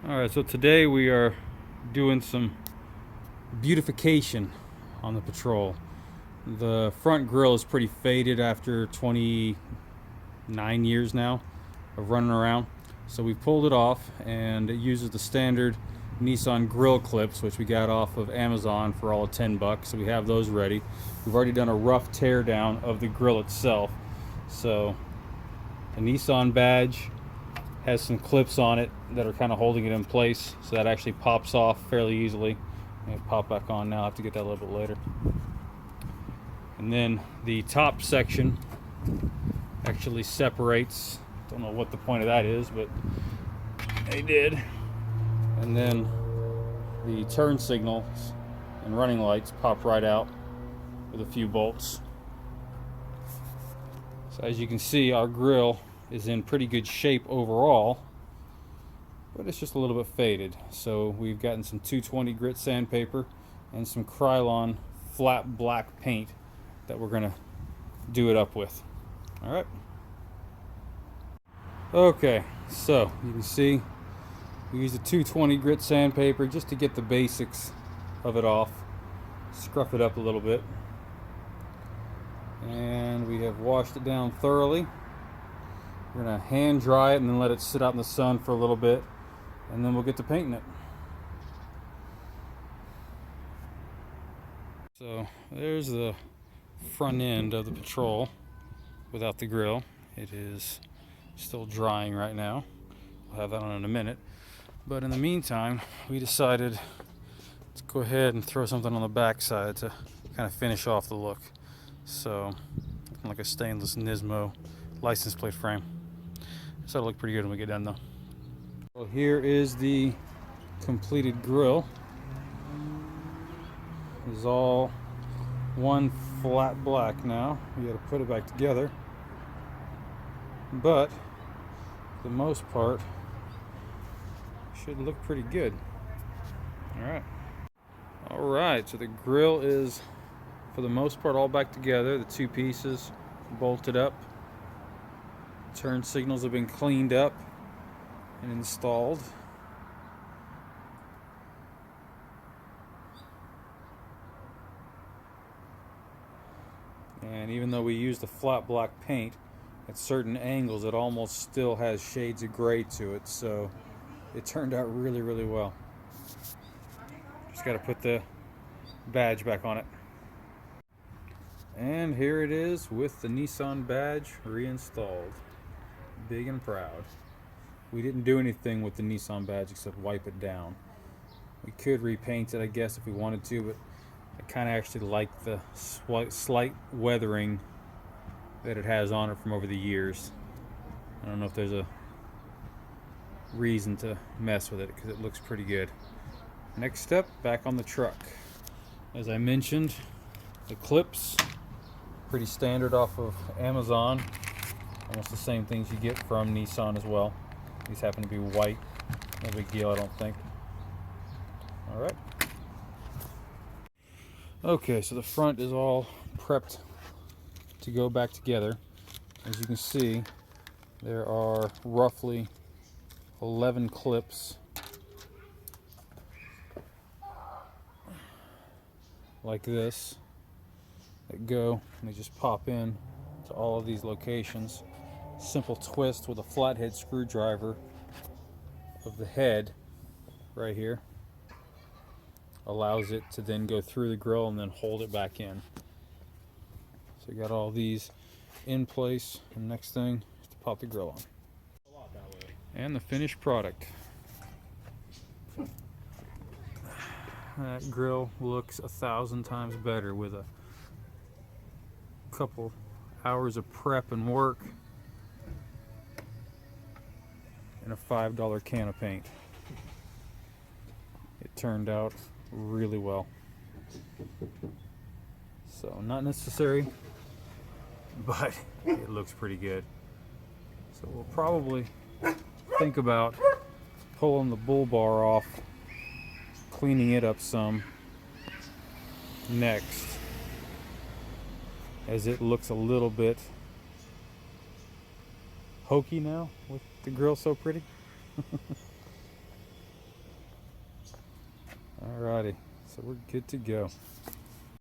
Alright, so today we are doing some beautification on the Patrol. The front grille is pretty faded after 29 years now of running around. So we pulled it off, and it uses the standard Nissan grill clips, which we got off of Amazon for all of 10 bucks. So we have those ready. We've already done a rough tear down of the grill itself. So the Nissan badge has some clips on it that are kind of holding it in place, so that actually pops off fairly easily. It'll pop back on now. I have to get that a little bit later. And then the top section actually separates. Don't know what the point of that is, but they did. And then the turn signals and running lights pop right out with a few bolts. So as you can see, our grill is in pretty good shape overall, but it's just a little bit faded. So we've gotten some 220 grit sandpaper and some Krylon flat black paint that we're gonna do it up with. All right. Okay, so you can see we use a 220 grit sandpaper just to get the basics of it off, scruff it up a little bit, and we have washed it down thoroughly. We're gonna hand dry it and then let it sit out in the sun for a little bit, and then we'll get to painting it. So there's the front end of the Patrol without the grill. It is still drying right now. We'll have that on in a minute. But in the meantime, we decided to go ahead and throw something on the backside to kind of finish off the look. So, like a stainless Nismo license plate frame. So it'll look pretty good when we get done though. Well, here is the completed grill. It's all one flat black now. We gotta put it back together. But for the most part, should look pretty good. Alright, so the grill is for the most part all back together. The two pieces bolted up. Turn signals have been cleaned up and installed. And even though we used the flat black paint, at certain angles it almost still has shades of gray to it, so it turned out really, really well. Just got to put the badge back on it. And here it is with the Nissan badge reinstalled. Big and proud. We didn't do anything with the Nissan badge except wipe it down. We could repaint it, I guess, if we wanted to, but I kind of actually like the slight weathering that it has on it from over the years. I don't know if there's a reason to mess with it because it looks pretty good. Next step, back on the truck. As I mentioned, the clips, pretty standard off of Amazon. Almost the same things you get from Nissan as well. These happen to be white. No big deal, I don't think. Alright. Okay, so the front is all prepped to go back together. As you can see, there are roughly 11 clips like this that go, and they just pop in to all of these locations. Simple twist with a flathead screwdriver of the head right here allows it to then go through the grill and then hold it back in. So you got all these in place, and next thing is to pop the grill on. And the finished product. That grill looks 1,000 times better with a couple hours of prep and work and a $5 can of paint. It turned out really well. So not necessary, but it looks pretty good. So we'll probably think about pulling the bull bar off, cleaning it up some next, as it looks a little bit hokey now with the grill so pretty. Alrighty, so we're good to go.